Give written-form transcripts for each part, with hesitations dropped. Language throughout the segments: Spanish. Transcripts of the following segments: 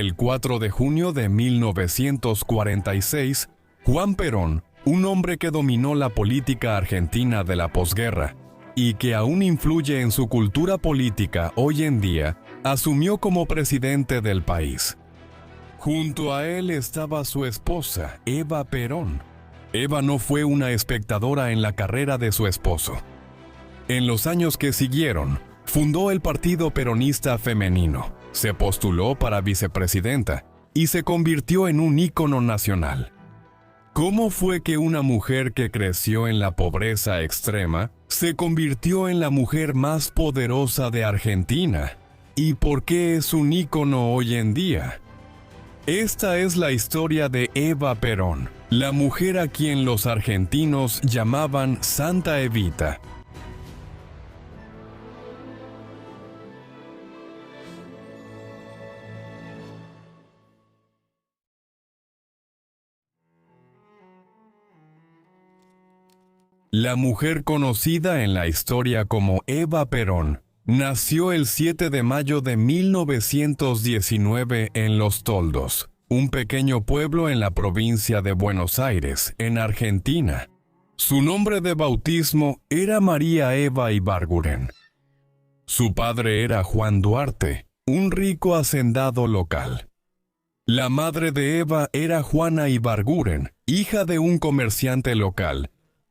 El 4 de junio de 1946, Juan Perón, un hombre que dominó la política argentina de la posguerra y que aún influye en su cultura política hoy en día, asumió como presidente del país. Junto a él estaba su esposa, Eva Perón. Eva no fue una espectadora en la carrera de su esposo. En los años que siguieron, fundó el Partido Peronista Femenino, se postuló para vicepresidenta y se convirtió en un ícono nacional. ¿Cómo fue que una mujer que creció en la pobreza extrema se convirtió en la mujer más poderosa de Argentina? ¿Y por qué es un ícono hoy en día? Esta es la historia de Eva Perón, la mujer a quien los argentinos llamaban Santa Evita. La mujer conocida en la historia como Eva Perón nació el 7 de mayo de 1919 en Los Toldos, un pequeño pueblo en la provincia de Buenos Aires, en Argentina. Su nombre de bautismo era María Eva Ibarguren. Su padre era Juan Duarte, un rico hacendado local. La madre de Eva era Juana Ibarguren, hija de un comerciante local,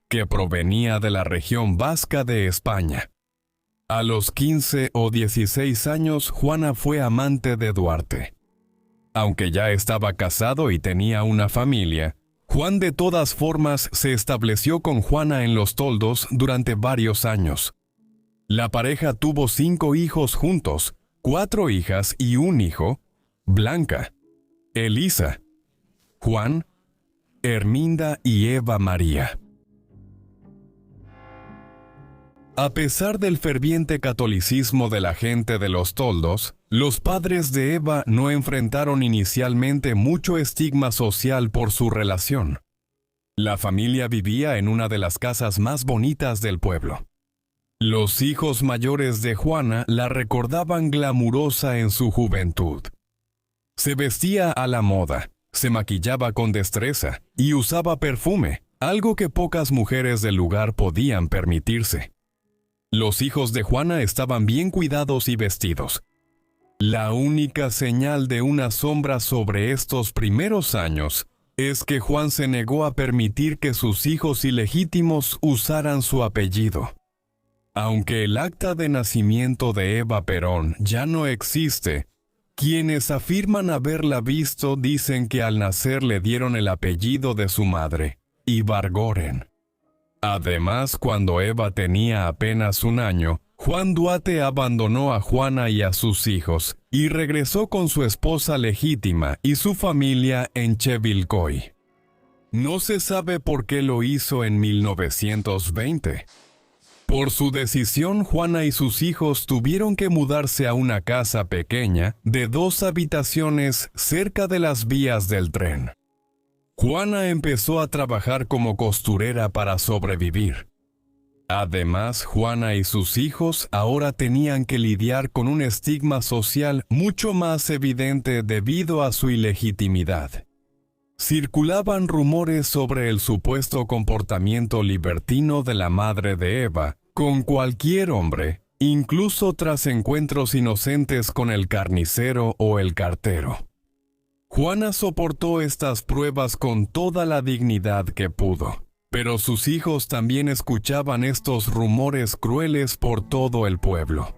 que provenía de la región vasca de España. A los 15 o 16 años, Juana fue amante de Duarte. Aunque ya estaba casado y tenía una familia, Juan de todas formas se estableció con Juana en Los Toldos durante varios años. La pareja tuvo 5 hijos juntos, 4 hijas y un hijo: Blanca, Elisa, Juan, Herminda y Eva María. A pesar del ferviente catolicismo de la gente de Los Toldos, los padres de Eva no enfrentaron inicialmente mucho estigma social por su relación. La familia vivía en una de las casas más bonitas del pueblo. Los hijos mayores de Juana la recordaban glamurosa en su juventud. Se vestía a la moda, se maquillaba con destreza y usaba perfume, algo que pocas mujeres del lugar podían permitirse. Los hijos de Juana estaban bien cuidados y vestidos. La única señal de una sombra sobre estos primeros años es que Juan se negó a permitir que sus hijos ilegítimos usaran su apellido. Aunque el acta de nacimiento de Eva Perón ya no existe, quienes afirman haberla visto dicen que al nacer le dieron el apellido de su madre, Ibargoren. Además, cuando Eva tenía apenas un año, Juan Duarte abandonó a Juana y a sus hijos y regresó con su esposa legítima y su familia en Chevilcoy. No se sabe por qué lo hizo en 1920. Por su decisión, Juana y sus hijos tuvieron que mudarse a una casa pequeña de 2 habitaciones cerca de las vías del tren. Juana empezó a trabajar como costurera para sobrevivir. Además, Juana y sus hijos ahora tenían que lidiar con un estigma social mucho más evidente debido a su ilegitimidad. Circulaban rumores sobre el supuesto comportamiento libertino de la madre de Eva con cualquier hombre, incluso tras encuentros inocentes con el carnicero o el cartero. Juana soportó estas pruebas con toda la dignidad que pudo, pero sus hijos también escuchaban estos rumores crueles por todo el pueblo.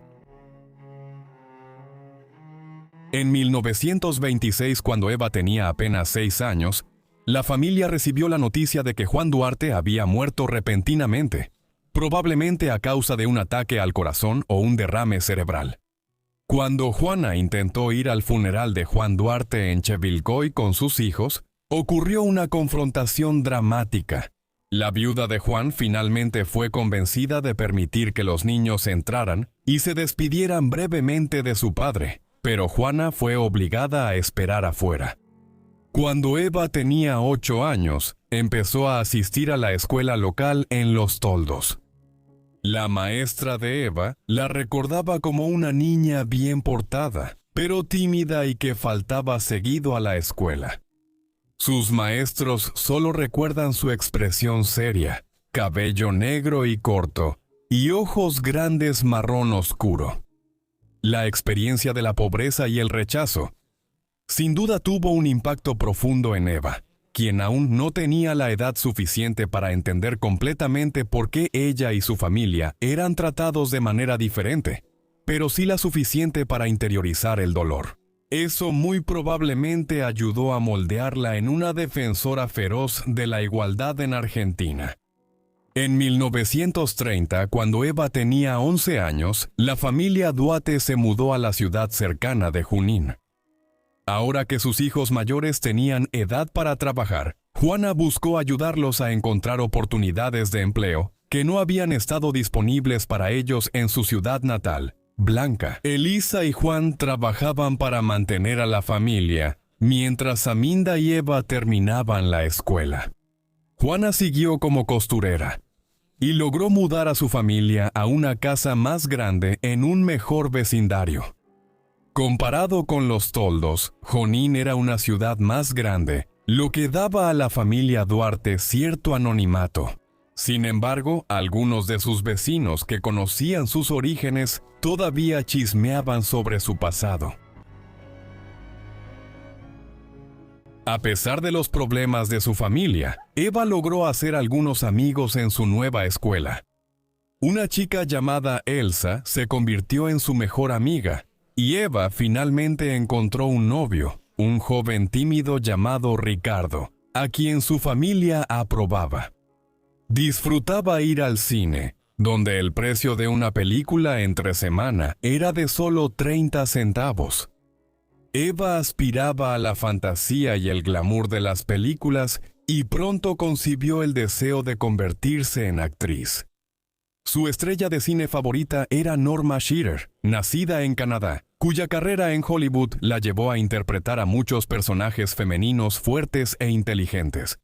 En 1926, cuando Eva tenía apenas 6 años, la familia recibió la noticia de que Juan Duarte había muerto repentinamente, probablemente a causa de un ataque al corazón o un derrame cerebral. Cuando Juana intentó ir al funeral de Juan Duarte en Chevilcoy con sus hijos, ocurrió una confrontación dramática. La viuda de Juan finalmente fue convencida de permitir que los niños entraran y se despidieran brevemente de su padre, pero Juana fue obligada a esperar afuera. Cuando Eva tenía 8 años, empezó a asistir a la escuela local en Los Toldos. La maestra de Eva la recordaba como una niña bien portada, pero tímida y que faltaba seguido a la escuela. Sus maestros solo recuerdan su expresión seria, cabello negro y corto, y ojos grandes marrón oscuro. La experiencia de la pobreza y el rechazo, sin duda tuvo un impacto profundo en Eva, quien aún no tenía la edad suficiente para entender completamente por qué ella y su familia eran tratados de manera diferente, pero sí la suficiente para interiorizar el dolor. Eso muy probablemente ayudó a moldearla en una defensora feroz de la igualdad en Argentina. En 1930, cuando Eva tenía 11 años, la familia Duarte se mudó a la ciudad cercana de Junín. Ahora que sus hijos mayores tenían edad para trabajar, Juana buscó ayudarlos a encontrar oportunidades de empleo que no habían estado disponibles para ellos en su ciudad natal, Blanca. Elisa y Juan trabajaban para mantener a la familia, mientras Aminda y Eva terminaban la escuela. Juana siguió como costurera y logró mudar a su familia a una casa más grande en un mejor vecindario. Comparado con Los Toldos, Junín era una ciudad más grande, lo que daba a la familia Duarte cierto anonimato. Sin embargo, algunos de sus vecinos que conocían sus orígenes todavía chismeaban sobre su pasado. A pesar de los problemas de su familia, Eva logró hacer algunos amigos en su nueva escuela. Una chica llamada Elsa se convirtió en su mejor amiga, y Eva finalmente encontró un novio, un joven tímido llamado Ricardo, a quien su familia aprobaba. Disfrutaba ir al cine, donde el precio de una película entre semana era de solo 30 centavos. Eva aspiraba a la fantasía y el glamour de las películas y pronto concibió el deseo de convertirse en actriz. Su estrella de cine favorita era Norma Shearer, nacida en Canadá, cuya carrera en Hollywood la llevó a interpretar a muchos personajes femeninos fuertes e inteligentes.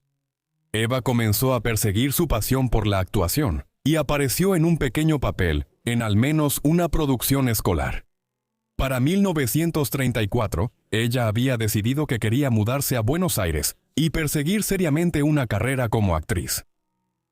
Eva comenzó a perseguir su pasión por la actuación y apareció en un pequeño papel en al menos una producción escolar. Para 1934, ella había decidido que quería mudarse a Buenos Aires y perseguir seriamente una carrera como actriz.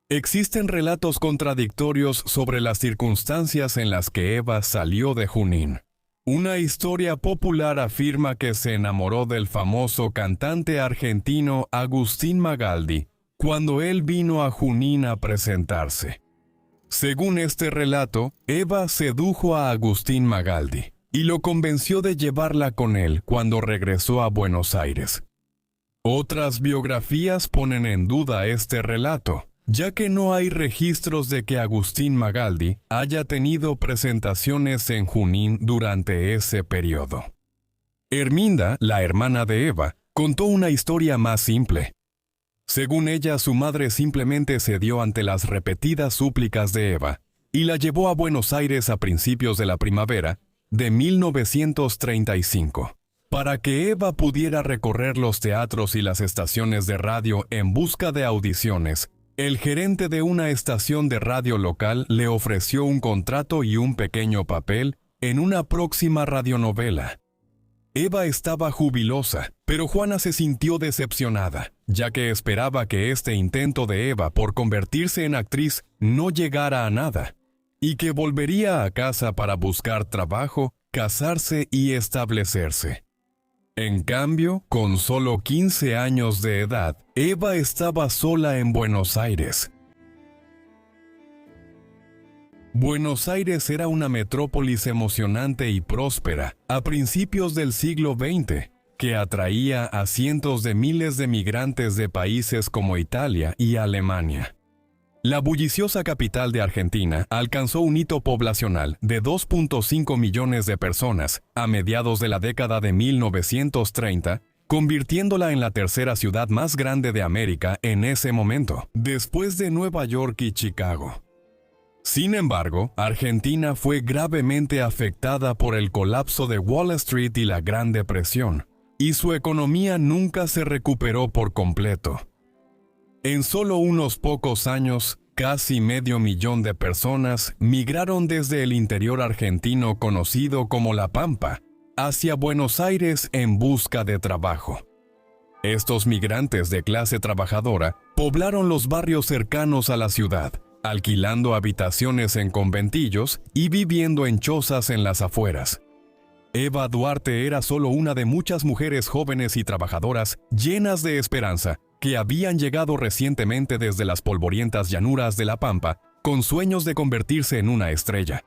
Existen relatos contradictorios sobre las circunstancias en las que Eva salió de Junín. Una historia popular afirma que se enamoró del famoso cantante argentino Agustín Magaldi cuando él vino a Junín a presentarse. Según este relato, Eva sedujo a Agustín Magaldi y lo convenció de llevarla con él cuando regresó a Buenos Aires. Otras biografías ponen en duda este relato, ya que no hay registros de que Agustín Magaldi haya tenido presentaciones en Junín durante ese periodo. Herminda, la hermana de Eva, contó una historia más simple. Según ella, su madre simplemente cedió ante las repetidas súplicas de Eva y la llevó a Buenos Aires a principios de la primavera de 1935, para que Eva pudiera recorrer los teatros y las estaciones de radio en busca de audiciones. El gerente de una estación de radio local le ofreció un contrato y un pequeño papel en una próxima radionovela. Eva estaba jubilosa, pero Juana se sintió decepcionada, ya que esperaba que este intento de Eva por convertirse en actriz no llegara a nada, y que volvería a casa para buscar trabajo, casarse y establecerse. En cambio, con solo 15 años de edad, Eva estaba sola en Buenos Aires. Buenos Aires era una metrópolis emocionante y próspera a principios del siglo XX, que atraía a cientos de miles de migrantes de países como Italia y Alemania. La bulliciosa capital de Argentina alcanzó un hito poblacional de 2.5 millones de personas a mediados de la década de 1930, convirtiéndola en la tercera ciudad más grande de América en ese momento, después de Nueva York y Chicago. Sin embargo, Argentina fue gravemente afectada por el colapso de Wall Street y la Gran Depresión, y su economía nunca se recuperó por completo. En solo unos pocos años, casi 500.000 de personas migraron desde el interior argentino conocido como La Pampa hacia Buenos Aires en busca de trabajo. Estos migrantes de clase trabajadora poblaron los barrios cercanos a la ciudad, alquilando habitaciones en conventillos y viviendo en chozas en las afueras. Eva Duarte era solo una de muchas mujeres jóvenes y trabajadoras llenas de esperanza que habían llegado recientemente desde las polvorientas llanuras de La Pampa con sueños de convertirse en una estrella.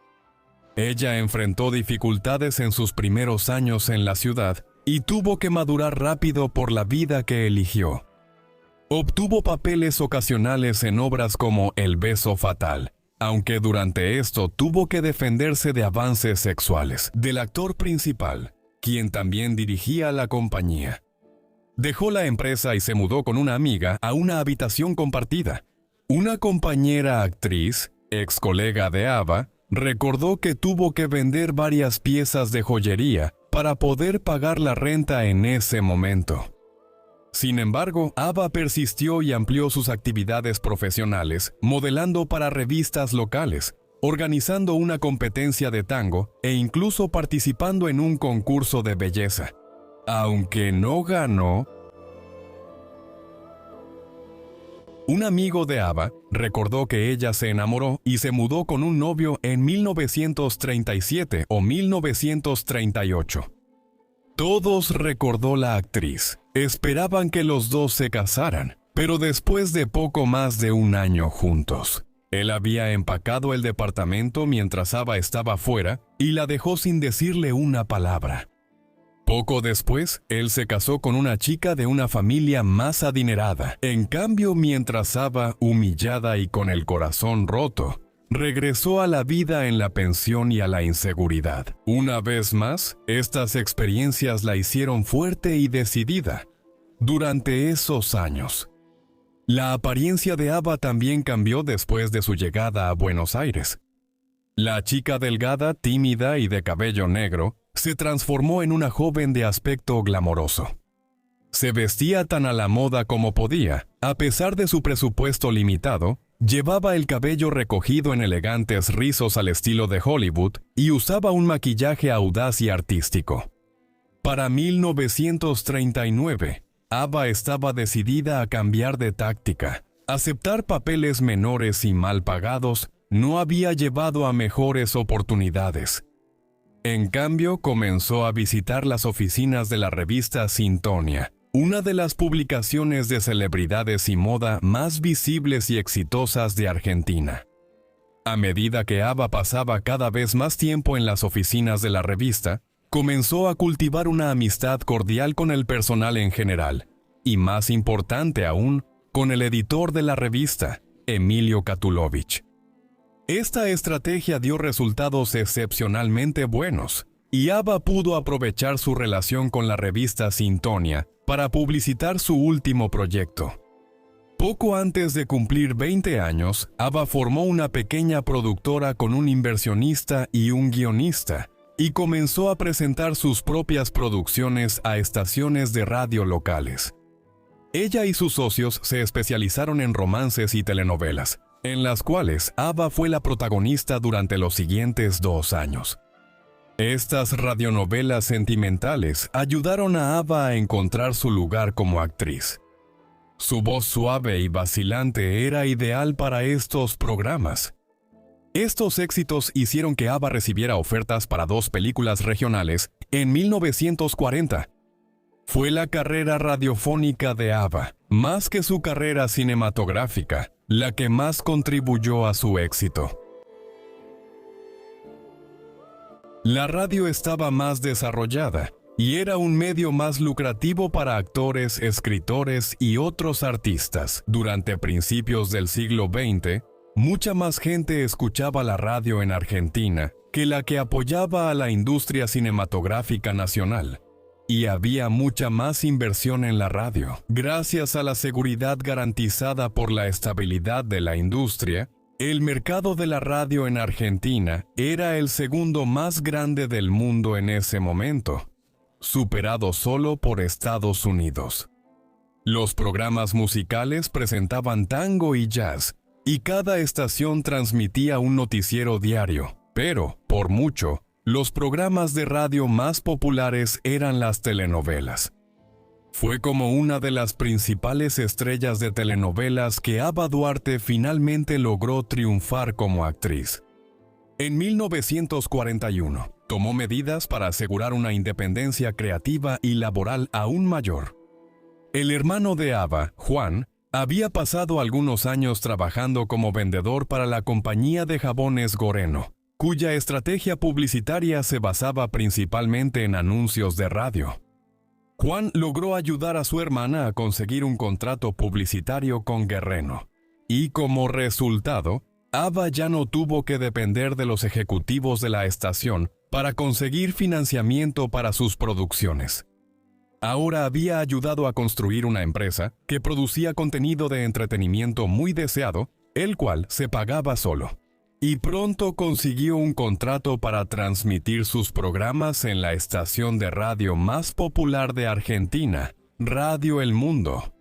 Ella enfrentó dificultades en sus primeros años en la ciudad y tuvo que madurar rápido por la vida que eligió. Obtuvo papeles ocasionales en obras como El beso fatal, aunque durante esto tuvo que defenderse de avances sexuales del actor principal, quien también dirigía la compañía. Dejó la empresa y se mudó con una amiga a una habitación compartida. Una compañera actriz, ex colega de Ava, recordó que tuvo que vender varias piezas de joyería para poder pagar la renta en ese momento. Sin embargo, Ava persistió y amplió sus actividades profesionales, modelando para revistas locales, organizando una competencia de tango e incluso participando en un concurso de belleza. Aunque no ganó, un amigo de Ava recordó que ella se enamoró y se mudó con un novio en 1937 o 1938. Todos, recordó la actriz, esperaban que los dos se casaran, pero después de poco más de un año juntos. Él había empacado el departamento mientras Ava estaba fuera y la dejó sin decirle una palabra. Poco después, él se casó con una chica de una familia más adinerada. En cambio, mientras Ava, humillada y con el corazón roto, regresó a la vida en la pensión y a la inseguridad. Una vez más, estas experiencias la hicieron fuerte y decidida. Durante esos años, la apariencia de Ava también cambió después de su llegada a Buenos Aires. La chica delgada, tímida y de cabello negro, se transformó en una joven de aspecto glamoroso. Se vestía tan a la moda como podía. A pesar de su presupuesto limitado, llevaba el cabello recogido en elegantes rizos al estilo de Hollywood y usaba un maquillaje audaz y artístico. Para 1939, Ava estaba decidida a cambiar de táctica. Aceptar papeles menores y mal pagados no había llevado a mejores oportunidades. En cambio, comenzó a visitar las oficinas de la revista Sintonia, una de las publicaciones de celebridades y moda más visibles y exitosas de Argentina. A medida que Ava pasaba cada vez más tiempo en las oficinas de la revista, comenzó a cultivar una amistad cordial con el personal en general, y más importante aún, con el editor de la revista, Emilio Katulovich. Esta estrategia dio resultados excepcionalmente buenos, y Ava pudo aprovechar su relación con la revista Sintonia para publicitar su último proyecto. Poco antes de cumplir 20 años, Ava formó una pequeña productora con un inversionista y un guionista, y comenzó a presentar sus propias producciones a estaciones de radio locales. Ella y sus socios se especializaron en romances y telenovelas, en las cuales Ava fue la protagonista durante los siguientes 2 años. Estas radionovelas sentimentales ayudaron a Ava a encontrar su lugar como actriz. Su voz suave y vacilante era ideal para estos programas. Estos éxitos hicieron que Ava recibiera ofertas para 2 películas regionales en 1940. Fue la carrera radiofónica de Ava, más que su carrera cinematográfica, la que más contribuyó a su éxito. La radio estaba más desarrollada y era un medio más lucrativo para actores, escritores y otros artistas. Durante principios del siglo XX, mucha más gente escuchaba la radio en Argentina que la que apoyaba a la industria cinematográfica nacional. Y había mucha más inversión en la radio. Gracias a la seguridad garantizada por la estabilidad de la industria, el mercado de la radio en Argentina era el segundo más grande del mundo en ese momento, superado solo por Estados Unidos. Los programas musicales presentaban tango y jazz, y cada estación transmitía un noticiero diario, pero, por mucho, los programas de radio más populares eran las telenovelas. Fue como una de las principales estrellas de telenovelas que Ava Duarte finalmente logró triunfar como actriz. En 1941, tomó medidas para asegurar una independencia creativa y laboral aún mayor. El hermano de Ava, Juan, había pasado algunos años trabajando como vendedor para la compañía de jabones Goreno, cuya estrategia publicitaria se basaba principalmente en anuncios de radio. Juan logró ayudar a su hermana a conseguir un contrato publicitario con Guerrero, y como resultado, Ava ya no tuvo que depender de los ejecutivos de la estación para conseguir financiamiento para sus producciones. Ahora había ayudado a construir una empresa que producía contenido de entretenimiento muy deseado, el cual se pagaba solo. Y pronto consiguió un contrato para transmitir sus programas en la estación de radio más popular de Argentina, Radio El Mundo.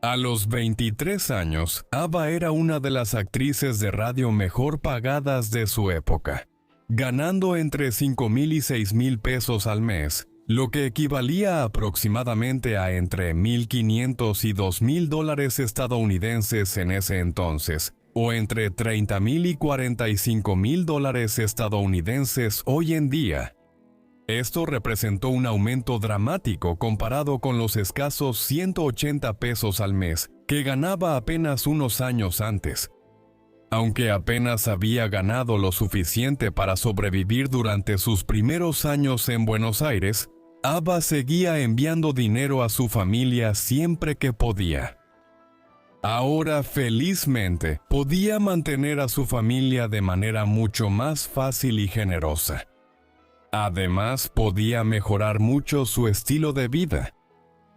A los 23 años, Ava era una de las actrices de radio mejor pagadas de su época, ganando entre 5,000 y 6,000 pesos al mes, lo que equivalía aproximadamente a entre 1,500 y 2,000 dólares estadounidenses en ese entonces, o entre 30,000 y 45,000 dólares estadounidenses hoy en día. Esto representó un aumento dramático comparado con los escasos 180 pesos al mes que ganaba apenas unos años antes. Aunque apenas había ganado lo suficiente para sobrevivir durante sus primeros años en Buenos Aires, Ava seguía enviando dinero a su familia siempre que podía. Ahora, felizmente, podía mantener a su familia de manera mucho más fácil y generosa. Además, podía mejorar mucho su estilo de vida.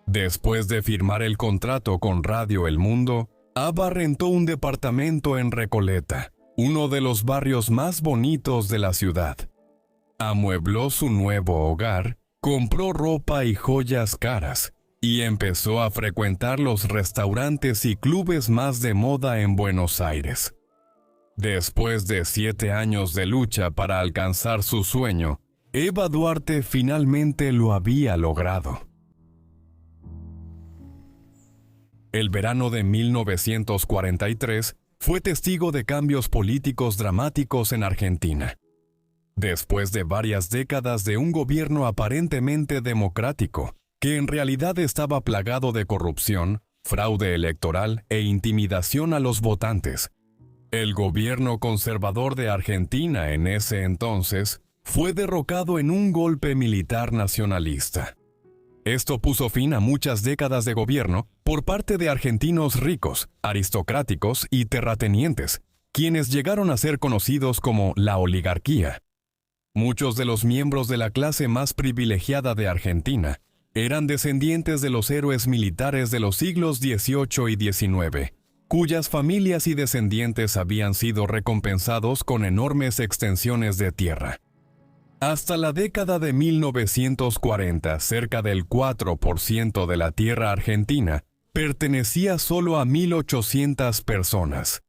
Después de firmar el contrato con Radio El Mundo, Ava rentó un departamento en Recoleta, uno de los barrios más bonitos de la ciudad. Amuebló su nuevo hogar, compró ropa y joyas caras, y empezó a frecuentar los restaurantes y clubes más de moda en Buenos Aires. Después de 7 años de lucha para alcanzar su sueño, Ava Duarte finalmente lo había logrado. El verano de 1943 fue testigo de cambios políticos dramáticos en Argentina. Después de varias décadas de un gobierno aparentemente democrático, que en realidad estaba plagado de corrupción, fraude electoral e intimidación a los votantes, el gobierno conservador de Argentina en ese entonces fue derrocado en un golpe militar nacionalista. Esto puso fin a muchas décadas de gobierno por parte de argentinos ricos, aristocráticos y terratenientes, quienes llegaron a ser conocidos como la oligarquía. Muchos de los miembros de la clase más privilegiada de Argentina eran descendientes de los héroes militares de los siglos XVIII y XIX, cuyas familias y descendientes habían sido recompensados con enormes extensiones de tierra. Hasta la década de 1940, cerca del 4% de la tierra argentina pertenecía solo a 1,800 personas.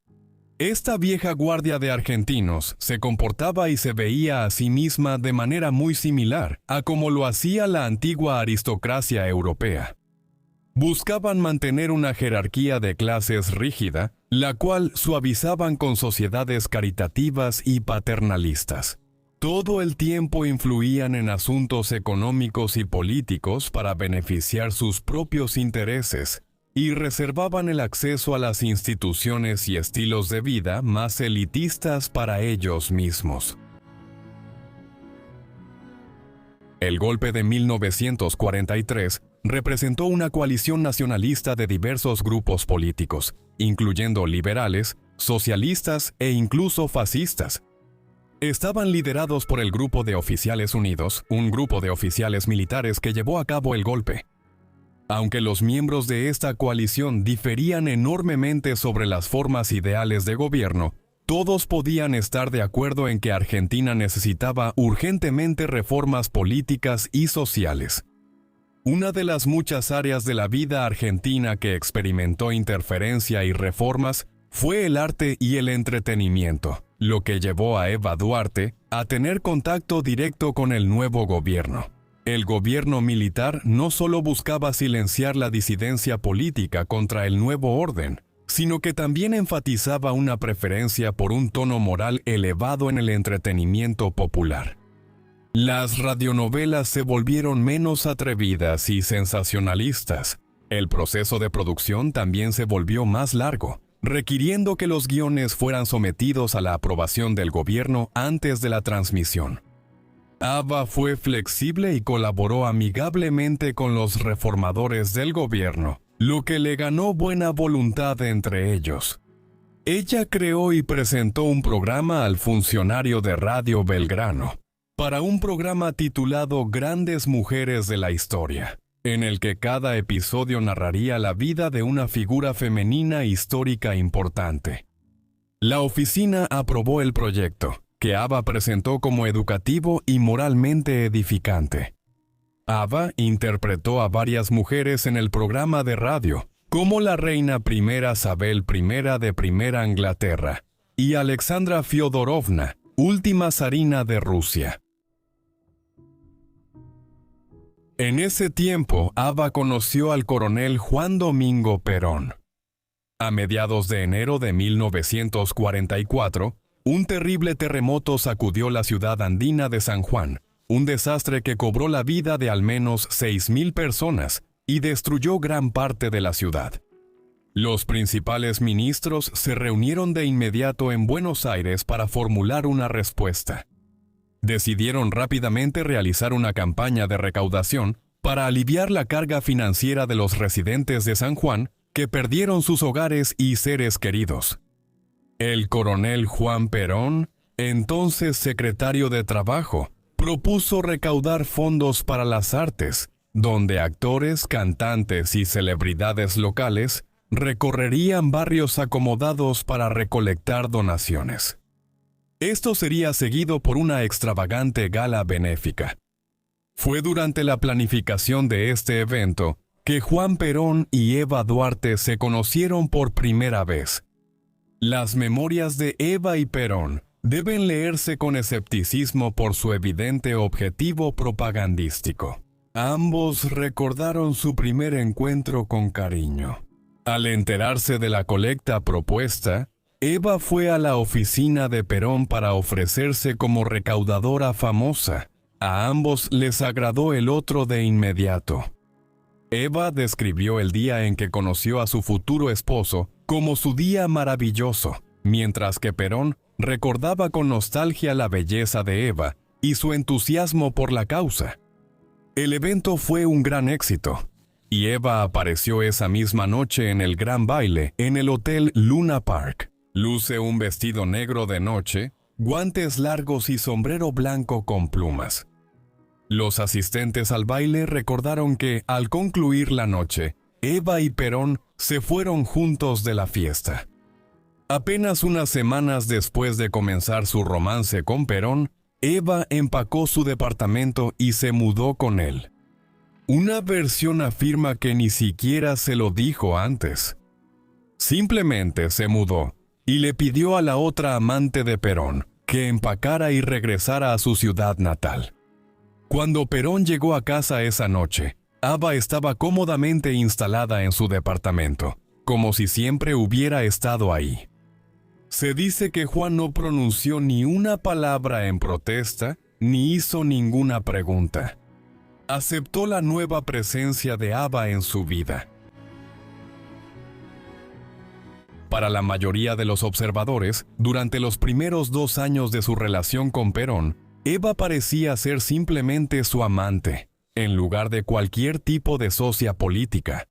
Esta vieja guardia de argentinos se comportaba y se veía a sí misma de manera muy similar a como lo hacía la antigua aristocracia europea. Buscaban mantener una jerarquía de clases rígida, la cual suavizaban con sociedades caritativas y paternalistas. Todo el tiempo influían en asuntos económicos y políticos para beneficiar sus propios intereses, y reservaban el acceso a las instituciones y estilos de vida más elitistas para ellos mismos. El golpe de 1943 representó una coalición nacionalista de diversos grupos políticos, incluyendo liberales, socialistas e incluso fascistas. Estaban liderados por el Grupo de Oficiales Unidos, un grupo de oficiales militares que llevó a cabo el golpe. Aunque los miembros de esta coalición diferían enormemente sobre las formas ideales de gobierno, todos podían estar de acuerdo en que Argentina necesitaba urgentemente reformas políticas y sociales. Una de las muchas áreas de la vida argentina que experimentó interferencia y reformas fue el arte y el entretenimiento, lo que llevó a Ava Duarte a tener contacto directo con el nuevo gobierno. El gobierno militar no solo buscaba silenciar la disidencia política contra el nuevo orden, sino que también enfatizaba una preferencia por un tono moral elevado en el entretenimiento popular. Las radionovelas se volvieron menos atrevidas y sensacionalistas. El proceso de producción también se volvió más largo, requiriendo que los guiones fueran sometidos a la aprobación del gobierno antes de la transmisión. ABBA fue flexible y colaboró amigablemente con los reformadores del gobierno, lo que le ganó buena voluntad entre ellos. Ella creó y presentó un programa al funcionario de Radio Belgrano, para un programa titulado Grandes Mujeres de la Historia, en el que cada episodio narraría la vida de una figura femenina histórica importante. La oficina aprobó el proyecto, que ABBA presentó como educativo y moralmente edificante. ABBA interpretó a varias mujeres en el programa de radio, como la reina primera Isabel I de Primera Inglaterra y Alexandra Fyodorovna, última zarina de Rusia. En ese tiempo, ABBA conoció al coronel Juan Domingo Perón. A mediados de enero de 1944, un terrible terremoto sacudió la ciudad andina de San Juan, un desastre que cobró la vida de al menos 6,000 personas y destruyó gran parte de la ciudad. Los principales ministros se reunieron de inmediato en Buenos Aires para formular una respuesta. Decidieron rápidamente realizar una campaña de recaudación para aliviar la carga financiera de los residentes de San Juan que perdieron sus hogares y seres queridos. El coronel Juan Perón, entonces secretario de Trabajo, propuso recaudar fondos para las artes, donde actores, cantantes y celebridades locales recorrerían barrios acomodados para recolectar donaciones. Esto sería seguido por una extravagante gala benéfica. Fue durante la planificación de este evento que Juan Perón y Eva Duarte se conocieron por primera vez. Las memorias de Eva y Perón deben leerse con escepticismo por su evidente objetivo propagandístico. Ambos recordaron su primer encuentro con cariño. Al enterarse de la colecta propuesta, Eva fue a la oficina de Perón para ofrecerse como recaudadora famosa. A ambos les agradó el otro de inmediato. Eva describió el día en que conoció a su futuro esposo como su día maravilloso, mientras que Perón recordaba con nostalgia la belleza de Eva y su entusiasmo por la causa. El evento fue un gran éxito, y Eva apareció esa misma noche en el gran baile en el Hotel Luna Park. Luce un vestido negro de noche, guantes largos y sombrero blanco con plumas. Los asistentes al baile recordaron que, al concluir la noche, Eva y Perón se fueron juntos de la fiesta. Apenas unas semanas después de comenzar su romance con Perón, Eva empacó su departamento y se mudó con él. Una versión afirma que ni siquiera se lo dijo antes. Simplemente se mudó y le pidió a la otra amante de Perón que empacara y regresara a su ciudad natal. Cuando Perón llegó a casa esa noche, Eva estaba cómodamente instalada en su departamento, como si siempre hubiera estado ahí. Se dice que Juan no pronunció ni una palabra en protesta, ni hizo ninguna pregunta. Aceptó la nueva presencia de Eva en su vida. Para la mayoría de los observadores, durante los primeros 2 años de su relación con Perón, Eva parecía ser simplemente su amante, en lugar de cualquier tipo de socia política.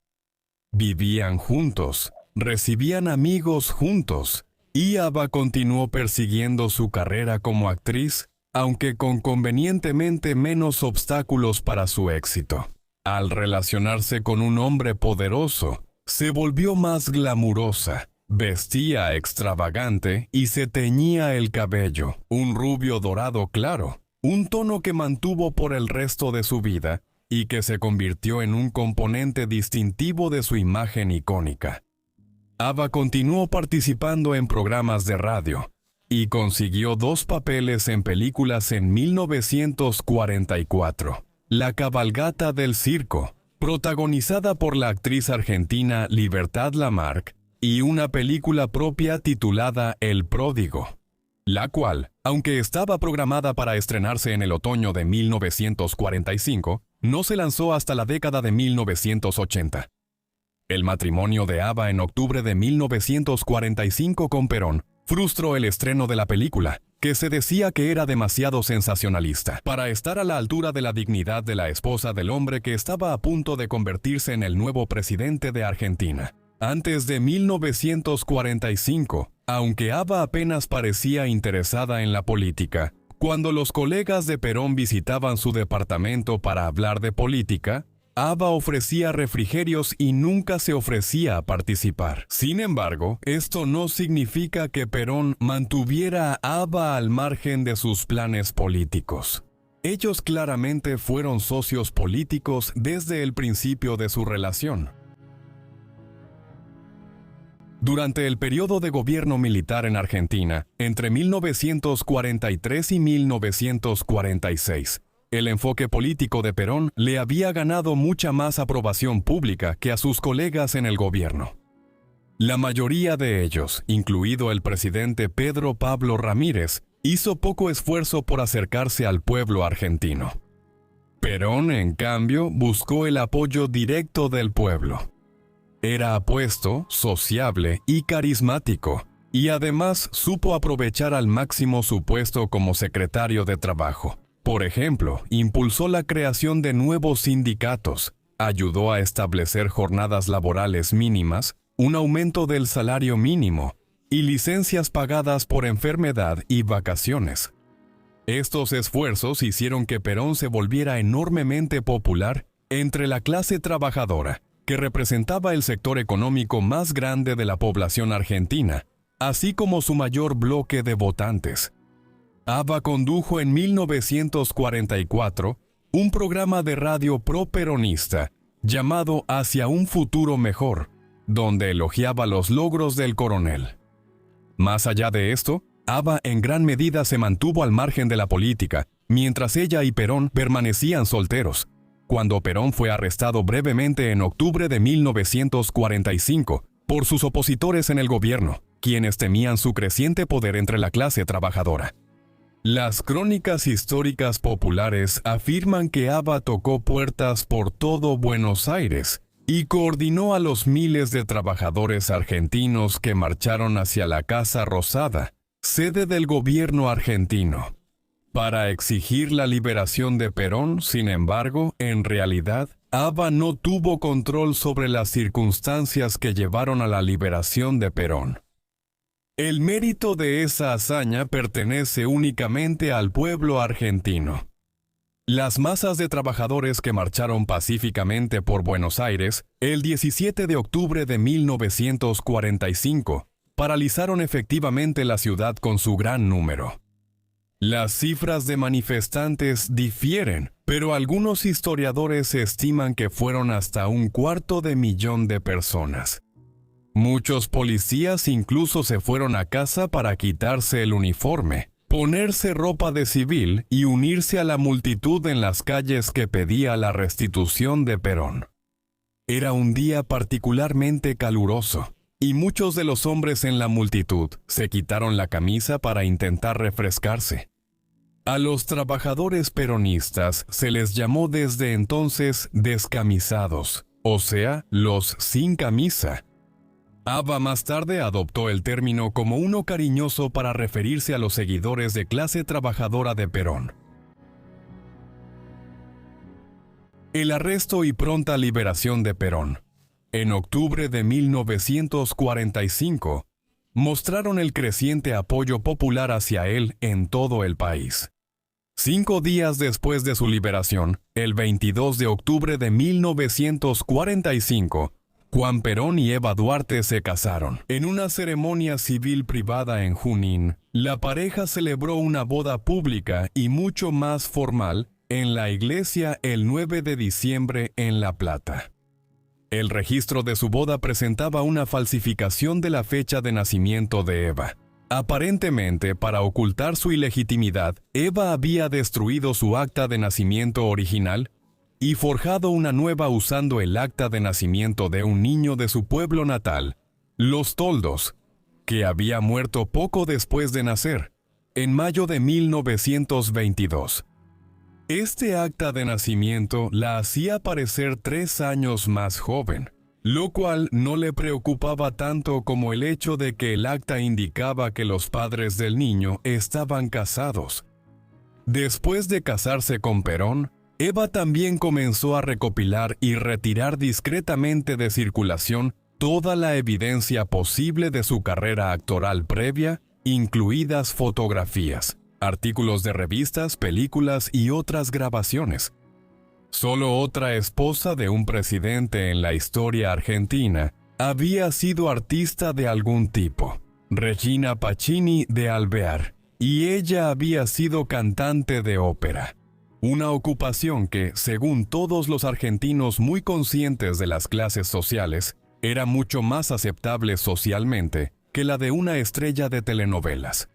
Vivían juntos, recibían amigos juntos, y Eva continuó persiguiendo su carrera como actriz, aunque con convenientemente menos obstáculos para su éxito. Al relacionarse con un hombre poderoso, se volvió más glamurosa, vestía extravagante y se teñía el cabello, un rubio dorado claro, un tono que mantuvo por el resto de su vida y que se convirtió en un componente distintivo de su imagen icónica. Eva continuó participando en programas de radio, y consiguió 2 papeles en películas en 1944. La cabalgata del circo, protagonizada por la actriz argentina Libertad Lamarque, y una película propia titulada El Pródigo, la cual, aunque estaba programada para estrenarse en el otoño de 1945, no se lanzó hasta la década de 1980. El matrimonio de Ava en octubre de 1945 con Perón frustró el estreno de la película, que se decía que era demasiado sensacionalista para estar a la altura de la dignidad de la esposa del hombre que estaba a punto de convertirse en el nuevo presidente de Argentina. Antes de 1945, aunque Ava apenas parecía interesada en la política, cuando los colegas de Perón visitaban su departamento para hablar de política, Ava ofrecía refrigerios y nunca se ofrecía a participar. Sin embargo, esto no significa que Perón mantuviera a Ava al margen de sus planes políticos. Ellos claramente fueron socios políticos desde el principio de su relación. Durante el periodo de gobierno militar en Argentina, entre 1943 y 1946, el enfoque político de Perón le había ganado mucha más aprobación pública que a sus colegas en el gobierno. La mayoría de ellos, incluido el presidente Pedro Pablo Ramírez, hizo poco esfuerzo por acercarse al pueblo argentino. Perón, en cambio, buscó el apoyo directo del pueblo. Era apuesto, sociable y carismático, y además supo aprovechar al máximo su puesto como secretario de Trabajo. Por ejemplo, impulsó la creación de nuevos sindicatos, ayudó a establecer jornadas laborales mínimas, un aumento del salario mínimo y licencias pagadas por enfermedad y vacaciones. Estos esfuerzos hicieron que Perón se volviera enormemente popular entre la clase trabajadora, que representaba el sector económico más grande de la población argentina, así como su mayor bloque de votantes. Ava condujo en 1944 un programa de radio pro-peronista llamado Hacia un futuro mejor, donde elogiaba los logros del coronel. Más allá de esto, Ava en gran medida se mantuvo al margen de la política, mientras ella y Perón permanecían solteros. Cuando Perón fue arrestado brevemente en octubre de 1945 por sus opositores en el gobierno, quienes temían su creciente poder entre la clase trabajadora. Las crónicas históricas populares afirman que Ava tocó puertas por todo Buenos Aires y coordinó a los miles de trabajadores argentinos que marcharon hacia la Casa Rosada, sede del gobierno argentino. Para exigir la liberación de Perón, sin embargo, en realidad, Ava no tuvo control sobre las circunstancias que llevaron a la liberación de Perón. El mérito de esa hazaña pertenece únicamente al pueblo argentino. Las masas de trabajadores que marcharon pacíficamente por Buenos Aires el 17 de octubre de 1945 paralizaron efectivamente la ciudad con su gran número. Las cifras de manifestantes difieren, pero algunos historiadores estiman que fueron hasta 250,000 de personas. Muchos policías incluso se fueron a casa para quitarse el uniforme, ponerse ropa de civil y unirse a la multitud en las calles que pedía la restitución de Perón. Era un día particularmente caluroso, y muchos de los hombres en la multitud se quitaron la camisa para intentar refrescarse. A los trabajadores peronistas se les llamó desde entonces descamisados, o sea, los sin camisa. Ava más tarde adoptó el término como uno cariñoso para referirse a los seguidores de clase trabajadora de Perón. El arresto y pronta liberación de Perón, en octubre de 1945, mostraron el creciente apoyo popular hacia él en todo el país. 5 días después de su liberación, el 22 de octubre de 1945, Juan Perón y Eva Duarte se casaron. En una ceremonia civil privada en Junín, la pareja celebró una boda pública y mucho más formal en la iglesia el 9 de diciembre en La Plata. El registro de su boda presentaba una falsificación de la fecha de nacimiento de Eva. Aparentemente, para ocultar su ilegitimidad, Eva había destruido su acta de nacimiento original y forjado una nueva usando el acta de nacimiento de un niño de su pueblo natal, los Toldos, que había muerto poco después de nacer, en mayo de 1922. Este acta de nacimiento la hacía parecer 3 años más joven, lo cual no le preocupaba tanto como el hecho de que el acta indicaba que los padres del niño estaban casados. Después de casarse con Perón, Eva también comenzó a recopilar y retirar discretamente de circulación toda la evidencia posible de su carrera actoral previa, incluidas fotografías, artículos de revistas, películas y otras grabaciones. Solo otra esposa de un presidente en la historia argentina había sido artista de algún tipo, Regina Pacini de Alvear, y ella había sido cantante de ópera. Una ocupación que, según todos los argentinos muy conscientes de las clases sociales, era mucho más aceptable socialmente que la de una estrella de telenovelas.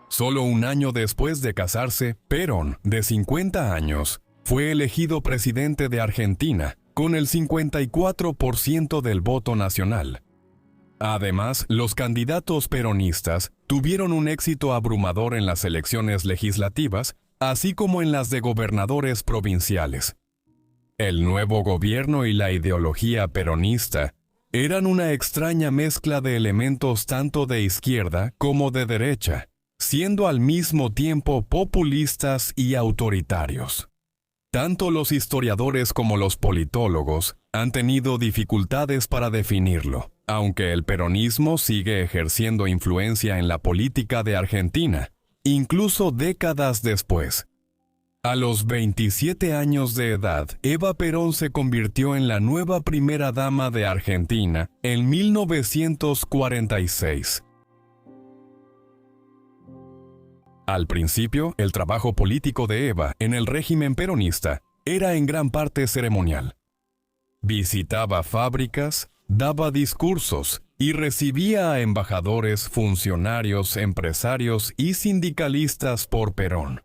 Solo un año después de casarse, Perón, de 50 años, fue elegido presidente de Argentina, con el 54% del voto nacional. Además, los candidatos peronistas tuvieron un éxito abrumador en las elecciones legislativas, así como en las de gobernadores provinciales. El nuevo gobierno y la ideología peronista eran una extraña mezcla de elementos tanto de izquierda como de derecha, siendo al mismo tiempo populistas y autoritarios. Tanto los historiadores como los politólogos han tenido dificultades para definirlo, aunque el peronismo sigue ejerciendo influencia en la política de Argentina, incluso décadas después. A los 27 años de edad, Eva Perón se convirtió en la nueva primera dama de Argentina en 1946. Al principio, el trabajo político de Eva en el régimen peronista era en gran parte ceremonial. Visitaba fábricas, daba discursos y recibía a embajadores, funcionarios, empresarios y sindicalistas por Perón.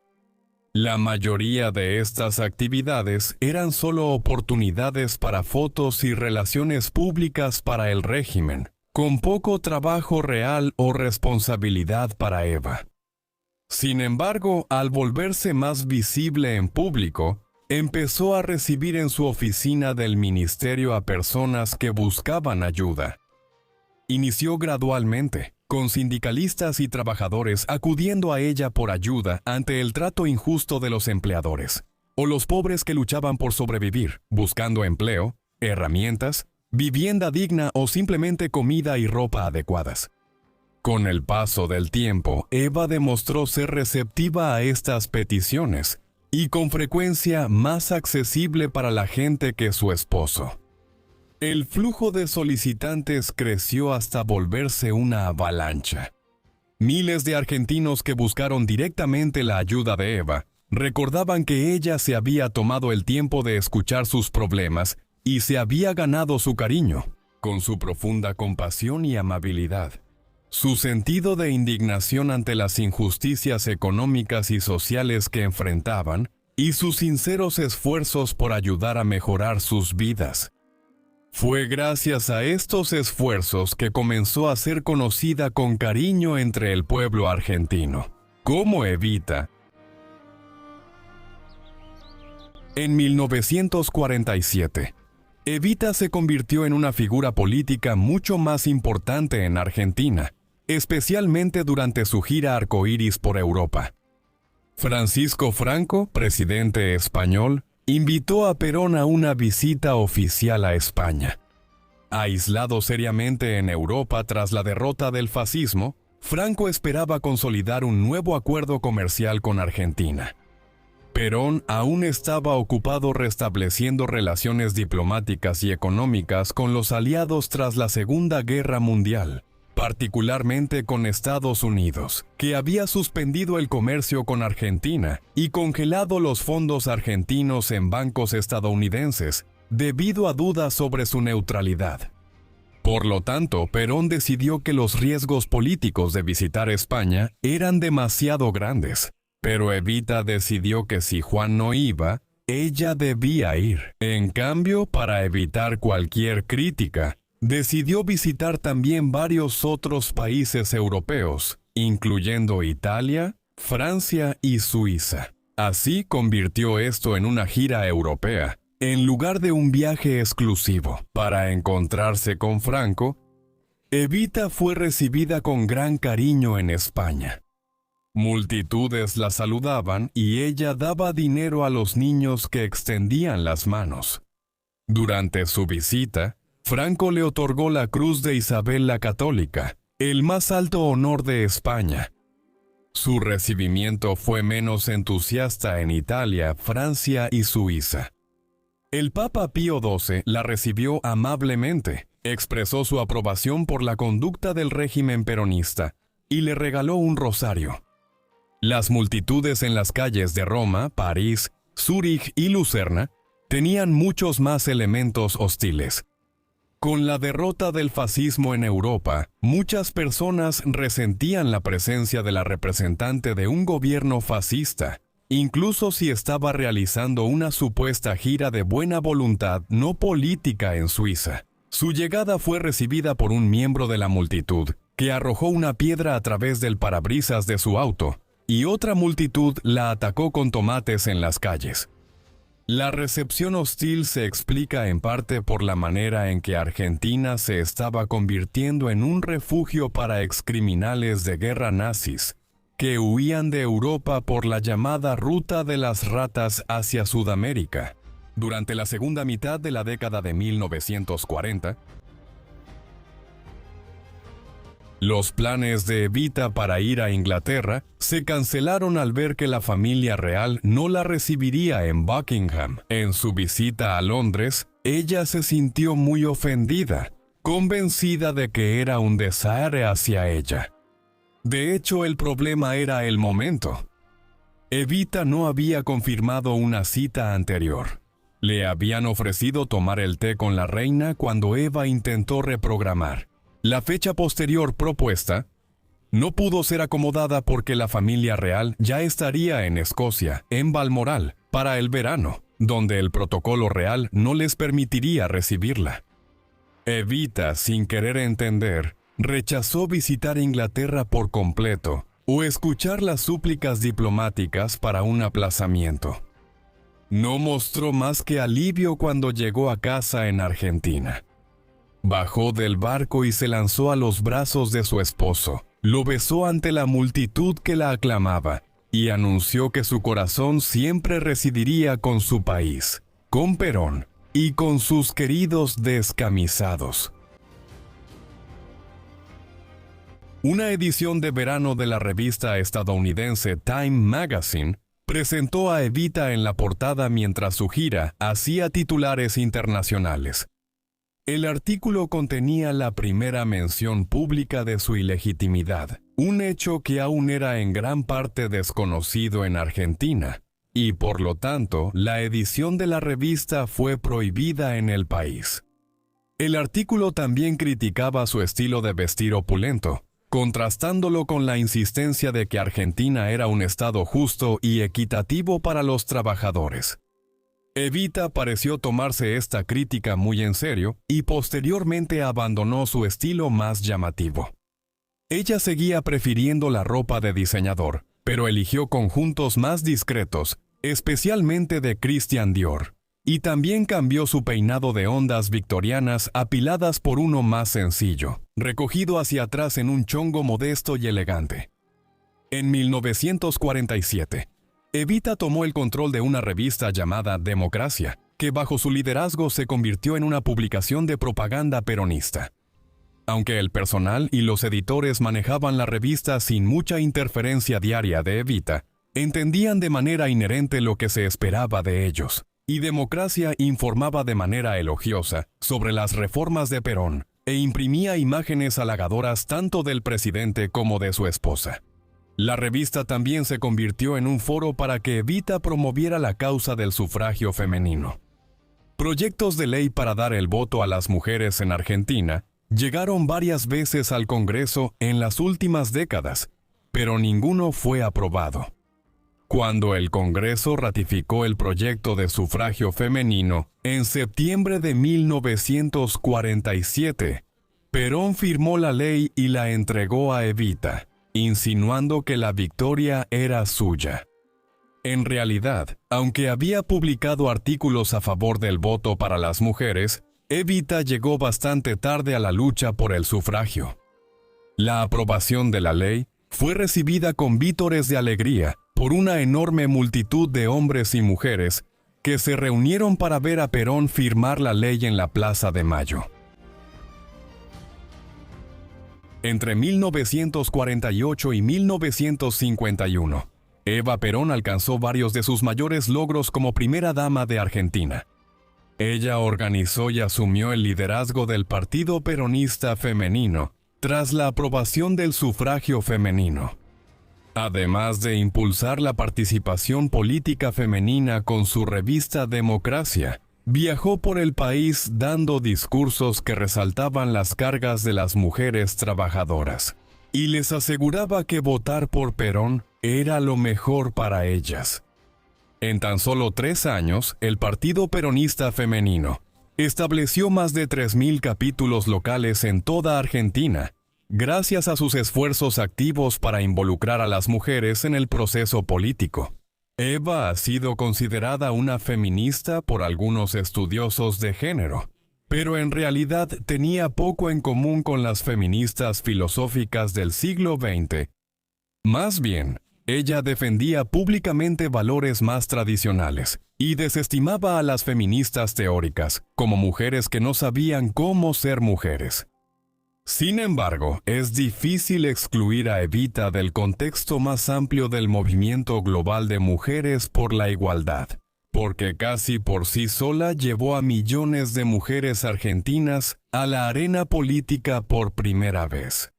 La mayoría de estas actividades eran solo oportunidades para fotos y relaciones públicas para el régimen, con poco trabajo real o responsabilidad para Eva. Sin embargo, al volverse más visible en público, empezó a recibir en su oficina del ministerio a personas que buscaban ayuda. Inició gradualmente, con sindicalistas y trabajadores acudiendo a ella por ayuda ante el trato injusto de los empleadores, o los pobres que luchaban por sobrevivir, buscando empleo, herramientas, vivienda digna o simplemente comida y ropa adecuadas. Con el paso del tiempo, Eva demostró ser receptiva a estas peticiones y con frecuencia más accesible para la gente que su esposo. El flujo de solicitantes creció hasta volverse una avalancha. Miles de argentinos que buscaron directamente la ayuda de Eva recordaban que ella se había tomado el tiempo de escuchar sus problemas y se había ganado su cariño, con su profunda compasión y amabilidad. Su sentido de indignación ante las injusticias económicas y sociales que enfrentaban, y sus sinceros esfuerzos por ayudar a mejorar sus vidas. Fue gracias a estos esfuerzos que comenzó a ser conocida con cariño entre el pueblo argentino, como Evita. En 1947, Evita se convirtió en una figura política mucho más importante en Argentina, especialmente durante su gira arcoíris por Europa. Francisco Franco, presidente español, invitó a Perón a una visita oficial a España. Aislado seriamente en Europa tras la derrota del fascismo, Franco esperaba consolidar un nuevo acuerdo comercial con Argentina. Perón aún estaba ocupado restableciendo relaciones diplomáticas y económicas con los aliados tras la Segunda Guerra Mundial, particularmente con Estados Unidos, que había suspendido el comercio con Argentina y congelado los fondos argentinos en bancos estadounidenses debido a dudas sobre su neutralidad. Por lo tanto, Perón decidió que los riesgos políticos de visitar España eran demasiado grandes. Pero Evita decidió que si Juan no iba, ella debía ir. En cambio, para evitar cualquier crítica, decidió visitar también varios otros países europeos, incluyendo Italia, Francia y Suiza. Así convirtió esto en una gira europea, en lugar de un viaje exclusivo. Para encontrarse con Franco, Evita fue recibida con gran cariño en España. Multitudes la saludaban y ella daba dinero a los niños que extendían las manos. Durante su visita, Franco le otorgó la Cruz de Isabel la Católica, el más alto honor de España. Su recibimiento fue menos entusiasta en Italia, Francia y Suiza. El Papa Pío XII la recibió amablemente, expresó su aprobación por la conducta del régimen peronista y le regaló un rosario. Las multitudes en las calles de Roma, París, Zúrich y Lucerna tenían muchos más elementos hostiles. Con la derrota del fascismo en Europa, muchas personas resentían la presencia de la representante de un gobierno fascista, incluso si estaba realizando una supuesta gira de buena voluntad no política en Suiza. Su llegada fue recibida por un miembro de la multitud, que arrojó una piedra a través del parabrisas de su auto, y otra multitud la atacó con tomates en las calles. La recepción hostil se explica en parte por la manera en que Argentina se estaba convirtiendo en un refugio para excriminales de guerra nazis, que huían de Europa por la llamada Ruta de las Ratas hacia Sudamérica. Durante la segunda mitad de la década de 1940, los planes de Evita para ir a Inglaterra se cancelaron al ver que la familia real no la recibiría en Buckingham. En su visita a Londres, ella se sintió muy ofendida, convencida de que era un desaire hacia ella. De hecho, el problema era el momento. Evita no había confirmado una cita anterior. Le habían ofrecido tomar el té con la reina cuando Eva intentó reprogramar. La fecha posterior propuesta no pudo ser acomodada porque la familia real ya estaría en Escocia, en Balmoral, para el verano, donde el protocolo real no les permitiría recibirla. Evita, sin querer entender, rechazó visitar Inglaterra por completo o escuchar las súplicas diplomáticas para un aplazamiento. No mostró más que alivio cuando llegó a casa en Argentina. Bajó del barco y se lanzó a los brazos de su esposo. Lo besó ante la multitud que la aclamaba y anunció que su corazón siempre residiría con su país, con Perón y con sus queridos descamisados. Una edición de verano de la revista estadounidense Time Magazine presentó a Evita en la portada mientras su gira hacía titulares internacionales. El artículo contenía la primera mención pública de su ilegitimidad, un hecho que aún era en gran parte desconocido en Argentina, y por lo tanto, la edición de la revista fue prohibida en el país. El artículo también criticaba su estilo de vestir opulento, contrastándolo con la insistencia de que Argentina era un estado justo y equitativo para los trabajadores. Evita pareció tomarse esta crítica muy en serio y posteriormente abandonó su estilo más llamativo. Ella seguía prefiriendo la ropa de diseñador, pero eligió conjuntos más discretos, especialmente de Christian Dior, y también cambió su peinado de ondas victorianas apiladas por uno más sencillo, recogido hacia atrás en un chongo modesto y elegante. En 1947, Evita tomó el control de una revista llamada Democracia, que bajo su liderazgo se convirtió en una publicación de propaganda peronista. Aunque el personal y los editores manejaban la revista sin mucha interferencia diaria de Evita, entendían de manera inherente lo que se esperaba de ellos, y Democracia informaba de manera elogiosa sobre las reformas de Perón e imprimía imágenes halagadoras tanto del presidente como de su esposa. La revista también se convirtió en un foro para que Evita promoviera la causa del sufragio femenino. Proyectos de ley para dar el voto a las mujeres en Argentina llegaron varias veces al Congreso en las últimas décadas, pero ninguno fue aprobado. Cuando el Congreso ratificó el proyecto de sufragio femenino en septiembre de 1947, Perón firmó la ley y la entregó a Evita, insinuando que la victoria era suya. En realidad, aunque había publicado artículos a favor del voto para las mujeres, Evita llegó bastante tarde a la lucha por el sufragio. La aprobación de la ley fue recibida con vítores de alegría por una enorme multitud de hombres y mujeres que se reunieron para ver a Perón firmar la ley en la Plaza de Mayo. Entre 1948 y 1951, Eva Perón alcanzó varios de sus mayores logros como primera dama de Argentina. Ella organizó y asumió el liderazgo del Partido Peronista Femenino tras la aprobación del sufragio femenino. Además de impulsar la participación política femenina con su revista Democracia, viajó por el país dando discursos que resaltaban las cargas de las mujeres trabajadoras y les aseguraba que votar por Perón era lo mejor para ellas. En tan solo 3 años, el Partido Peronista Femenino estableció más de 3.000 capítulos locales en toda Argentina, gracias a sus esfuerzos activos para involucrar a las mujeres en el proceso político. Eva ha sido considerada una feminista por algunos estudiosos de género, pero en realidad tenía poco en común con las feministas filosóficas del siglo XX. Más bien, ella defendía públicamente valores más tradicionales y desestimaba a las feministas teóricas como mujeres que no sabían cómo ser mujeres. Sin embargo, es difícil excluir a Evita del contexto más amplio del movimiento global de mujeres por la igualdad, porque casi por sí sola llevó a millones de mujeres argentinas a la arena política por primera vez.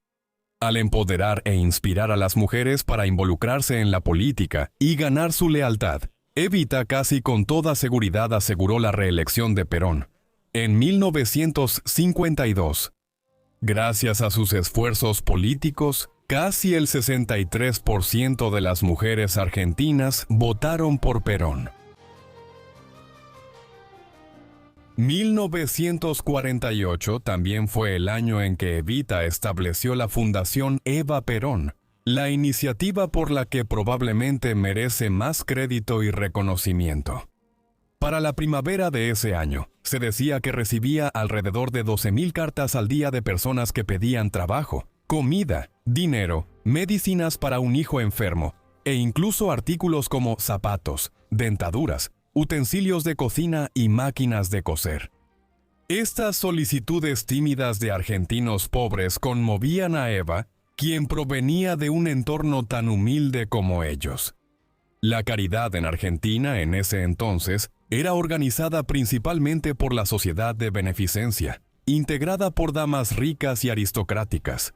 Al empoderar e inspirar a las mujeres para involucrarse en la política y ganar su lealtad, Evita casi con toda seguridad aseguró la reelección de Perón en 1952. Gracias a sus esfuerzos políticos, casi el 63% de las mujeres argentinas votaron por Perón. 1948 también fue el año en que Evita estableció la Fundación Eva Perón, la iniciativa por la que probablemente merece más crédito y reconocimiento. Para la primavera de ese año, se decía que recibía alrededor de 12.000 cartas al día de personas que pedían trabajo, comida, dinero, medicinas para un hijo enfermo, e incluso artículos como zapatos, dentaduras, utensilios de cocina y máquinas de coser. Estas solicitudes tímidas de argentinos pobres conmovían a Eva, quien provenía de un entorno tan humilde como ellos. La caridad en Argentina en ese entonces era organizada principalmente por la Sociedad de Beneficencia, integrada por damas ricas y aristocráticas.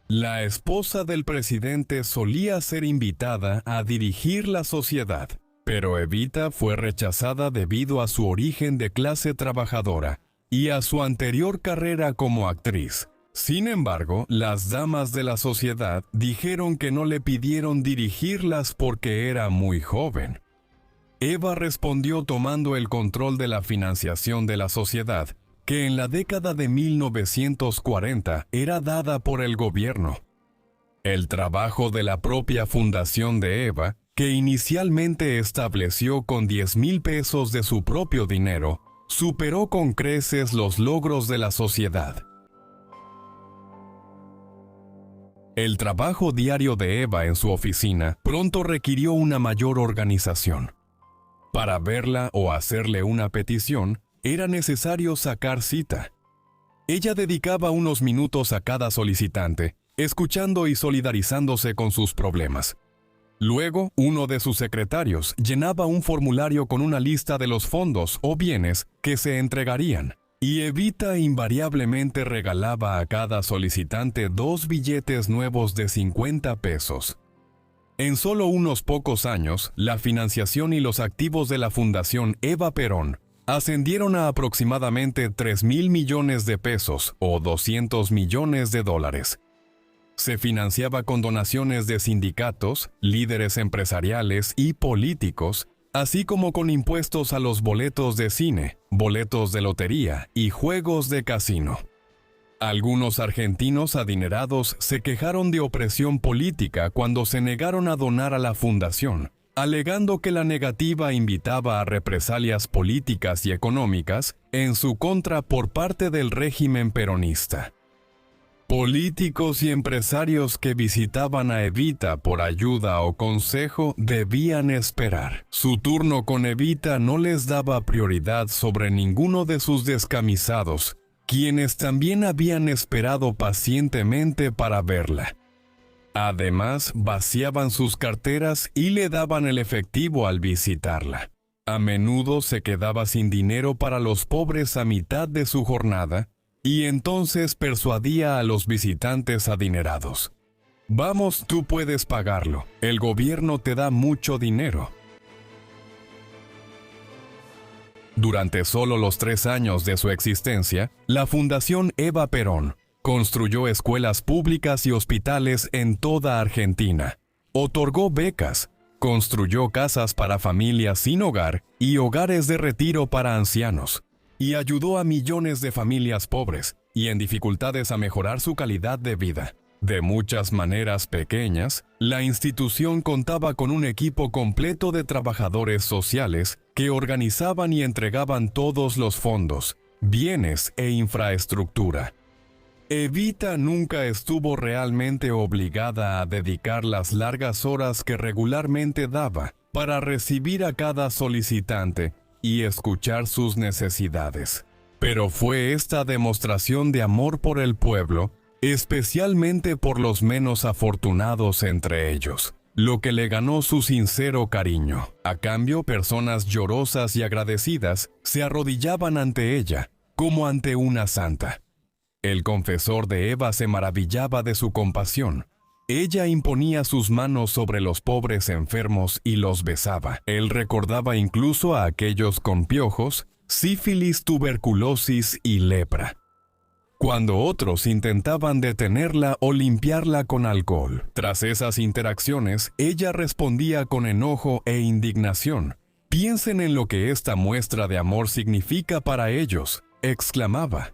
La esposa del presidente solía ser invitada a dirigir la sociedad, pero Evita fue rechazada debido a su origen de clase trabajadora y a su anterior carrera como actriz. Sin embargo, las damas de la sociedad dijeron que no le pidieron dirigirlas porque era muy joven. Eva respondió tomando el control de la financiación de la sociedad, que en la década de 1940 era dada por el gobierno. El trabajo de la propia fundación de Eva, que inicialmente estableció con 10.000 pesos de su propio dinero, superó con creces los logros de la sociedad. El trabajo diario de Eva en su oficina pronto requirió una mayor organización. Para verla o hacerle una petición, era necesario sacar cita. Ella dedicaba unos minutos a cada solicitante, escuchando y solidarizándose con sus problemas. Luego, uno de sus secretarios llenaba un formulario con una lista de los fondos o bienes que se entregarían, y Evita invariablemente regalaba a cada solicitante 2 billetes nuevos de 50 pesos. En solo unos pocos años, la financiación y los activos de la Fundación Eva Perón ascendieron a aproximadamente 3.000 millones de pesos o 200 millones de dólares. Se financiaba con donaciones de sindicatos, líderes empresariales y políticos, así como con impuestos a los boletos de cine, boletos de lotería y juegos de casino. Algunos argentinos adinerados se quejaron de opresión política cuando se negaron a donar a la fundación, alegando que la negativa invitaba a represalias políticas y económicas en su contra por parte del régimen peronista. Políticos y empresarios que visitaban a Evita por ayuda o consejo debían esperar. Su turno con Evita no les daba prioridad sobre ninguno de sus descamisados, quienes también habían esperado pacientemente para verla. Además, vaciaban sus carteras y le daban el efectivo al visitarla. A menudo se quedaba sin dinero para los pobres a mitad de su jornada, y entonces persuadía a los visitantes adinerados. «Vamos, tú puedes pagarlo. El gobierno te da mucho dinero». Durante solo los 3 años de su existencia, la Fundación Eva Perón construyó escuelas públicas y hospitales en toda Argentina, otorgó becas, construyó casas para familias sin hogar y hogares de retiro para ancianos, y ayudó a millones de familias pobres y en dificultades a mejorar su calidad de vida. De muchas maneras pequeñas, la institución contaba con un equipo completo de trabajadores sociales que organizaban y entregaban todos los fondos, bienes e infraestructura. Evita nunca estuvo realmente obligada a dedicar las largas horas que regularmente daba para recibir a cada solicitante y escuchar sus necesidades. Pero fue esta demostración de amor por el pueblo, especialmente por los menos afortunados entre ellos, lo que le ganó su sincero cariño. A cambio, personas llorosas y agradecidas se arrodillaban ante ella, como ante una santa. El confesor de Eva se maravillaba de su compasión. Ella imponía sus manos sobre los pobres enfermos y los besaba. Él recordaba incluso a aquellos con piojos, sífilis, tuberculosis y lepra. Cuando otros intentaban detenerla o limpiarla con alcohol. Tras esas interacciones, ella respondía con enojo e indignación. «Piensen en lo que esta muestra de amor significa para ellos», exclamaba.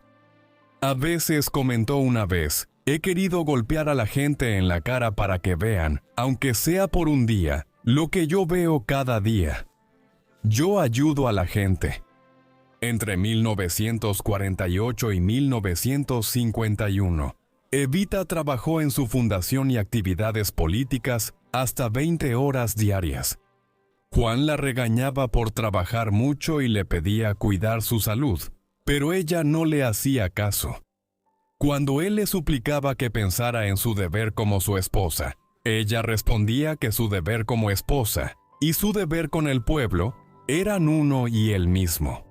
A veces comentó una vez: «He querido golpear a la gente en la cara para que vean, aunque sea por un día, lo que yo veo cada día. Yo ayudo a la gente». Entre 1948 y 1951, Evita trabajó en su fundación y actividades políticas hasta 20 horas diarias. Juan la regañaba por trabajar mucho y le pedía cuidar su salud, pero ella no le hacía caso. Cuando él le suplicaba que pensara en su deber como su esposa, ella respondía que su deber como esposa y su deber con el pueblo eran uno y el mismo.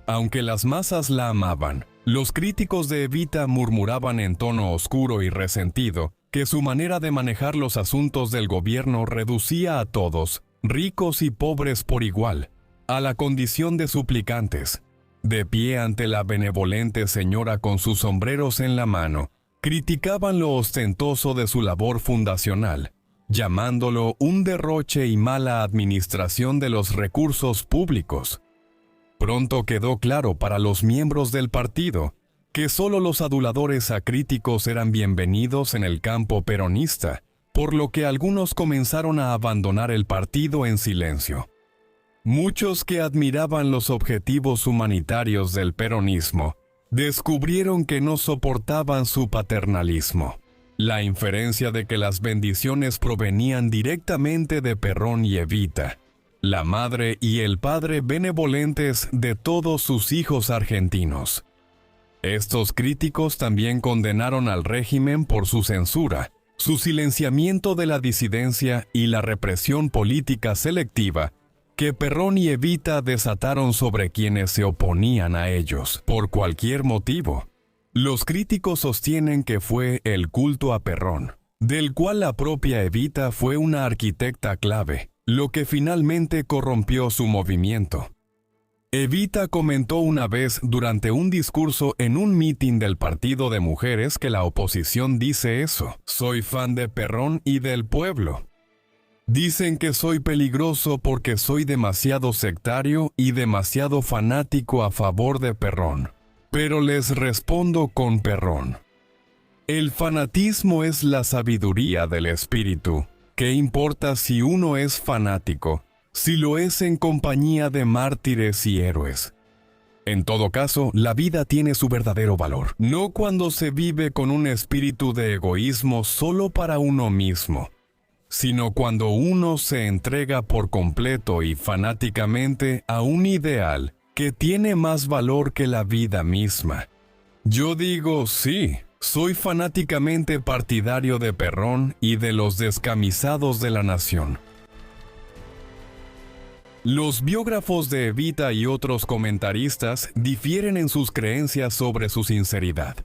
Aunque las masas la amaban, los críticos de Evita murmuraban en tono oscuro y resentido que su manera de manejar los asuntos del gobierno reducía a todos, ricos y pobres por igual, a la condición de suplicantes. De pie ante la benevolente señora con sus sombreros en la mano, criticaban lo ostentoso de su labor fundacional, llamándolo un derroche y mala administración de los recursos públicos. Pronto quedó claro para los miembros del partido que solo los aduladores acríticos eran bienvenidos en el campo peronista, por lo que algunos comenzaron a abandonar el partido en silencio. Muchos que admiraban los objetivos humanitarios del peronismo descubrieron que no soportaban su paternalismo, la inferencia de que las bendiciones provenían directamente de Perón y Evita, la madre y el padre benevolentes de todos sus hijos argentinos. Estos críticos también condenaron al régimen por su censura, su silenciamiento de la disidencia y la represión política selectiva que Perón y Evita desataron sobre quienes se oponían a ellos, por cualquier motivo. Los críticos sostienen que fue el culto a Perón, del cual la propia Evita fue una arquitecta clave, lo que finalmente corrompió su movimiento. Evita comentó una vez durante un discurso en un mitin del Partido de Mujeres que la oposición dice eso: soy fan de Perón y del pueblo. Dicen que soy peligroso porque soy demasiado sectario y demasiado fanático a favor de Perón. Pero les respondo con Perón. El fanatismo es la sabiduría del espíritu. ¿Qué importa si uno es fanático, si lo es en compañía de mártires y héroes? En todo caso, la vida tiene su verdadero valor, no cuando se vive con un espíritu de egoísmo solo para uno mismo, sino cuando uno se entrega por completo y fanáticamente a un ideal que tiene más valor que la vida misma. Yo digo sí. Soy fanáticamente partidario de Perón y de los descamisados de la nación. Los biógrafos de Evita y otros comentaristas difieren en sus creencias sobre su sinceridad.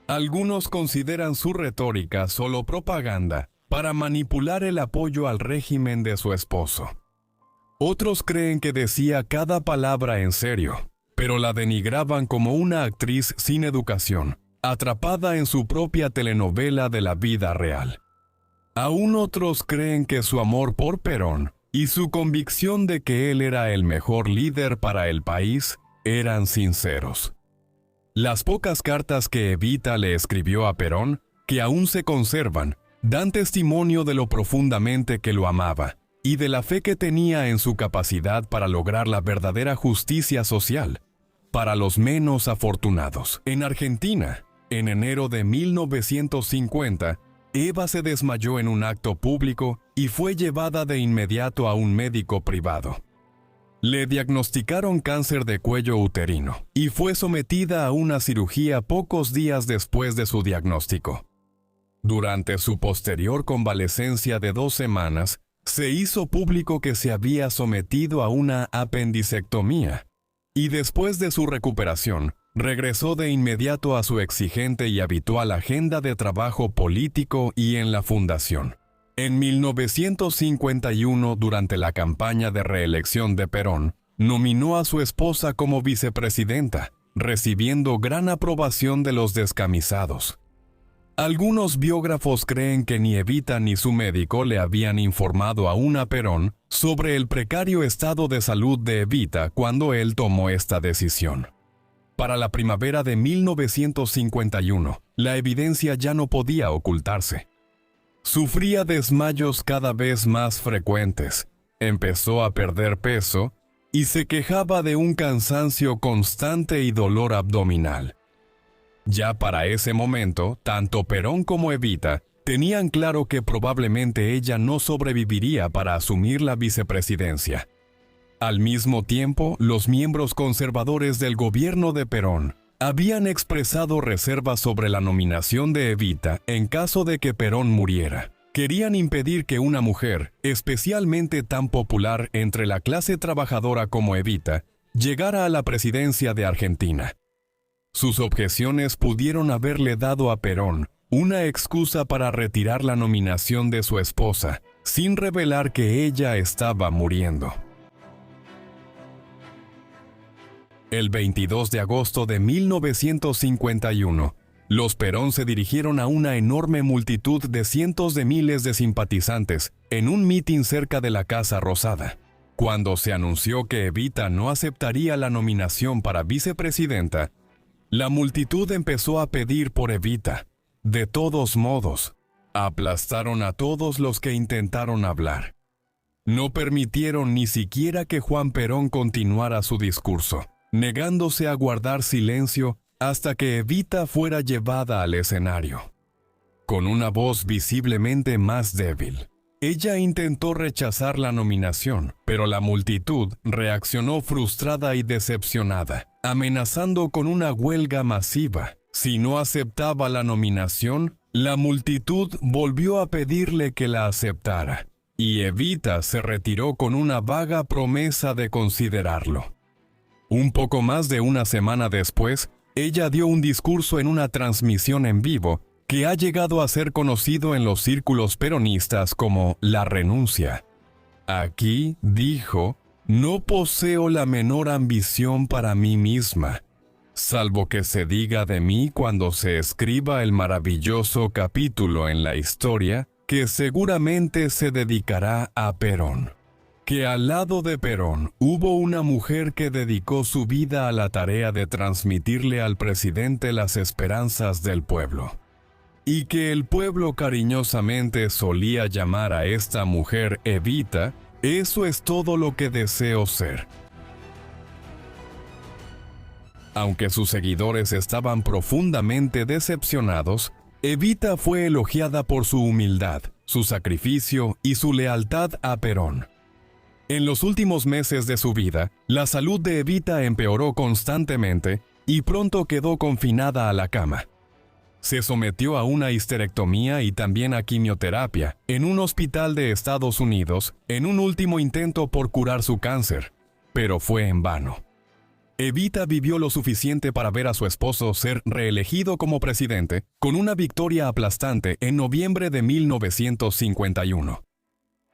Algunos consideran su retórica solo propaganda para manipular el apoyo al régimen de su esposo. Otros creen que decía cada palabra en serio, pero la denigraban como una actriz sin educación, atrapada en su propia telenovela de la vida real. Aún otros creen que su amor por Perón y su convicción de que él era el mejor líder para el país eran sinceros. Las pocas cartas que Evita le escribió a Perón, que aún se conservan, dan testimonio de lo profundamente que lo amaba y de la fe que tenía en su capacidad para lograr la verdadera justicia social para los menos afortunados. En Argentina, en enero de 1950, Eva se desmayó en un acto público y fue llevada de inmediato a un médico privado. Le diagnosticaron cáncer de cuello uterino y fue sometida a una cirugía pocos días después de su diagnóstico. Durante su posterior convalecencia de 2 semanas, se hizo público que se había sometido a una apendicectomía, y después de su recuperación, regresó de inmediato a su exigente y habitual agenda de trabajo político y en la fundación. En 1951, durante la campaña de reelección de Perón, nominó a su esposa como vicepresidenta, recibiendo gran aprobación de los descamisados. Algunos biógrafos creen que ni Evita ni su médico le habían informado aún a Perón sobre el precario estado de salud de Evita cuando él tomó esta decisión. Para la primavera de 1951, la evidencia ya no podía ocultarse. Sufría desmayos cada vez más frecuentes, empezó a perder peso y se quejaba de un cansancio constante y dolor abdominal. Ya para ese momento, tanto Perón como Evita tenían claro que probablemente ella no sobreviviría para asumir la vicepresidencia. Al mismo tiempo, los miembros conservadores del gobierno de Perón habían expresado reservas sobre la nominación de Evita en caso de que Perón muriera. Querían impedir que una mujer, especialmente tan popular entre la clase trabajadora como Evita, llegara a la presidencia de Argentina. Sus objeciones pudieron haberle dado a Perón una excusa para retirar la nominación de su esposa, sin revelar que ella estaba muriendo. El 22 de agosto de 1951, los Perón se dirigieron a una enorme multitud de cientos de miles de simpatizantes en un mitin cerca de la Casa Rosada. Cuando se anunció que Evita no aceptaría la nominación para vicepresidenta, la multitud empezó a pedir por Evita. De todos modos, aplastaron a todos los que intentaron hablar. No permitieron ni siquiera que Juan Perón continuara su discurso, negándose a guardar silencio hasta que Evita fuera llevada al escenario. Con una voz visiblemente más débil, ella intentó rechazar la nominación, pero la multitud reaccionó frustrada y decepcionada, amenazando con una huelga masiva. Si no aceptaba la nominación, la multitud volvió a pedirle que la aceptara, y Evita se retiró con una vaga promesa de considerarlo. Un poco más de una semana después, ella dio un discurso en una transmisión en vivo que ha llegado a ser conocido en los círculos peronistas como la renuncia. Aquí, dijo, no poseo la menor ambición para mí misma, salvo que se diga de mí cuando se escriba el maravilloso capítulo en la historia que seguramente se dedicará a Perón. Que al lado de Perón hubo una mujer que dedicó su vida a la tarea de transmitirle al presidente las esperanzas del pueblo. Y que el pueblo cariñosamente solía llamar a esta mujer Evita, eso es todo lo que deseo ser. Aunque sus seguidores estaban profundamente decepcionados, Evita fue elogiada por su humildad, su sacrificio y su lealtad a Perón. En los últimos meses de su vida, la salud de Evita empeoró constantemente y pronto quedó confinada a la cama. Se sometió a una histerectomía y también a quimioterapia en un hospital de Estados Unidos en un último intento por curar su cáncer, pero fue en vano. Evita vivió lo suficiente para ver a su esposo ser reelegido como presidente con una victoria aplastante en noviembre de 1951.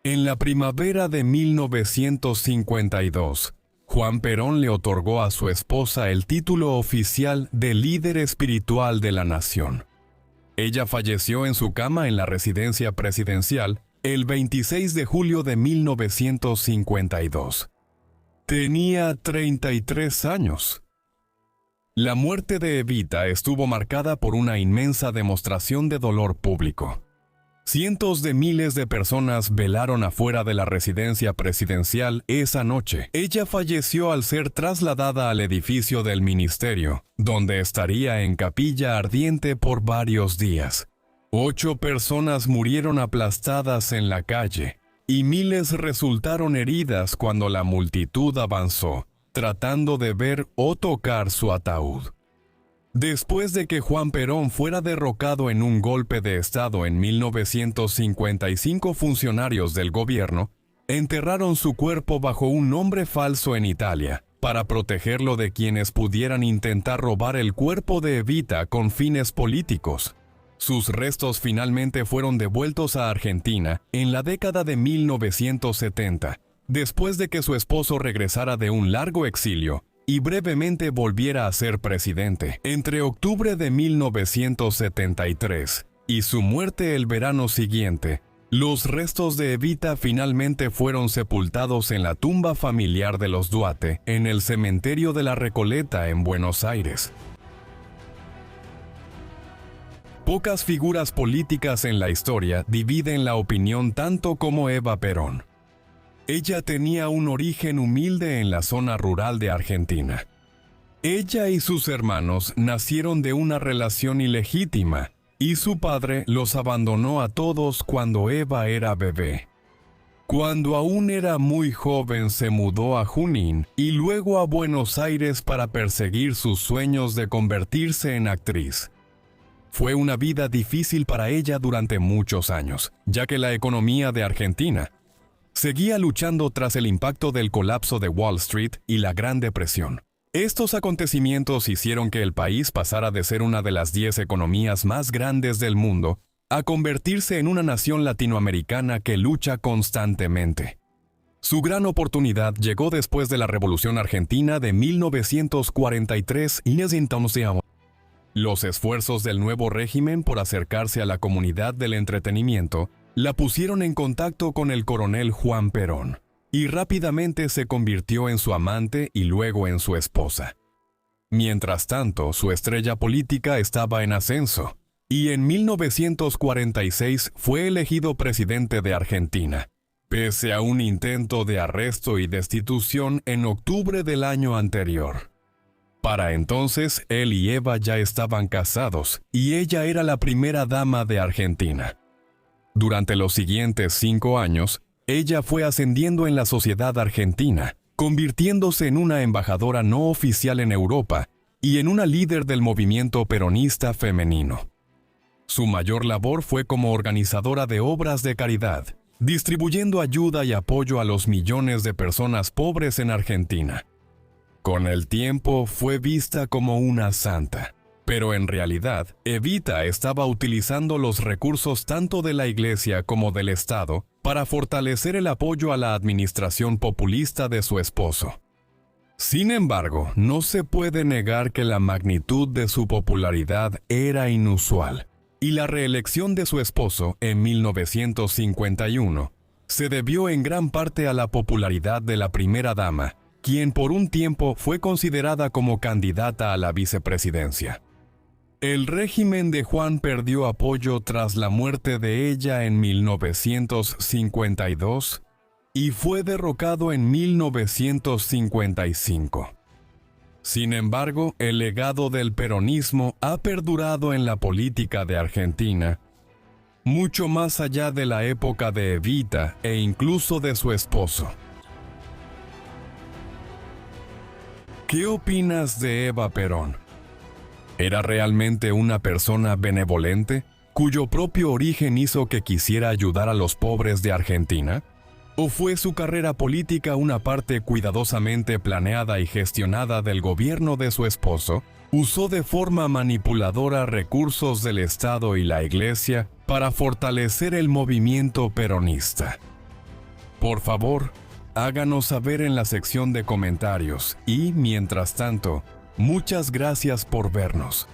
En la primavera de 1952, Juan Perón le otorgó a su esposa el título oficial de líder espiritual de la nación. Ella falleció en su cama en la residencia presidencial el 26 de julio de 1952. Tenía 33 años. La muerte de Evita estuvo marcada por una inmensa demostración de dolor público. Cientos de miles de personas velaron afuera de la residencia presidencial esa noche. Ella falleció al ser trasladada al edificio del ministerio, donde estaría en capilla ardiente por varios días. 8 personas murieron aplastadas en la calle, y miles resultaron heridas cuando la multitud avanzó, tratando de ver o tocar su ataúd. Después de que Juan Perón fuera derrocado en un golpe de Estado en 1955, funcionarios del gobierno enterraron su cuerpo bajo un nombre falso en Italia, para protegerlo de quienes pudieran intentar robar el cuerpo de Evita con fines políticos. Sus restos finalmente fueron devueltos a Argentina en la década de 1970, después de que su esposo regresara de un largo exilio y brevemente volviera a ser presidente. Entre octubre de 1973 y su muerte el verano siguiente, los restos de Evita finalmente fueron sepultados en la tumba familiar de los Duarte, en el cementerio de la Recoleta en Buenos Aires. Pocas figuras políticas en la historia dividen la opinión tanto como Eva Perón. Ella tenía un origen humilde en la zona rural de Argentina. Ella y sus hermanos nacieron de una relación ilegítima, y su padre los abandonó a todos cuando Eva era bebé. Cuando aún era muy joven se mudó a Junín y luego a Buenos Aires para perseguir sus sueños de convertirse en actriz. Fue una vida difícil para ella durante muchos años, ya que la economía de Argentina seguía luchando tras el impacto del colapso de Wall Street y la Gran Depresión. Estos acontecimientos hicieron que el país pasara de ser una de las 10 economías más grandes del mundo a convertirse en una nación latinoamericana que lucha constantemente. Su gran oportunidad llegó después de la Revolución Argentina de 1943 y entonces los esfuerzos del nuevo régimen por acercarse a la comunidad del entretenimiento la pusieron en contacto con el coronel Juan Perón, y rápidamente se convirtió en su amante y luego en su esposa. Mientras tanto, su estrella política estaba en ascenso, y en 1946 fue elegido presidente de Argentina, pese a un intento de arresto y destitución en octubre del año anterior. Para entonces, él y Eva ya estaban casados, y ella era la primera dama de Argentina. Durante los siguientes 5 años, ella fue ascendiendo en la sociedad argentina, convirtiéndose en una embajadora no oficial en Europa y en una líder del movimiento peronista femenino. Su mayor labor fue como organizadora de obras de caridad, distribuyendo ayuda y apoyo a los millones de personas pobres en Argentina. Con el tiempo fue vista como una santa. Pero en realidad, Evita estaba utilizando los recursos tanto de la Iglesia como del Estado para fortalecer el apoyo a la administración populista de su esposo. Sin embargo, no se puede negar que la magnitud de su popularidad era inusual, y la reelección de su esposo en 1951 se debió en gran parte a la popularidad de la primera dama, quien por un tiempo fue considerada como candidata a la vicepresidencia. El régimen de Juan perdió apoyo tras la muerte de ella en 1952 y fue derrocado en 1955. Sin embargo, el legado del peronismo ha perdurado en la política de Argentina, mucho más allá de la época de Evita e incluso de su esposo. ¿Qué opinas de Eva Perón? ¿Era realmente una persona benevolente, cuyo propio origen hizo que quisiera ayudar a los pobres de Argentina? ¿O fue su carrera política una parte cuidadosamente planeada y gestionada del gobierno de su esposo? ¿Usó de forma manipuladora recursos del Estado y la Iglesia para fortalecer el movimiento peronista? Por favor, háganos saber en la sección de comentarios y, mientras tanto, muchas gracias por vernos.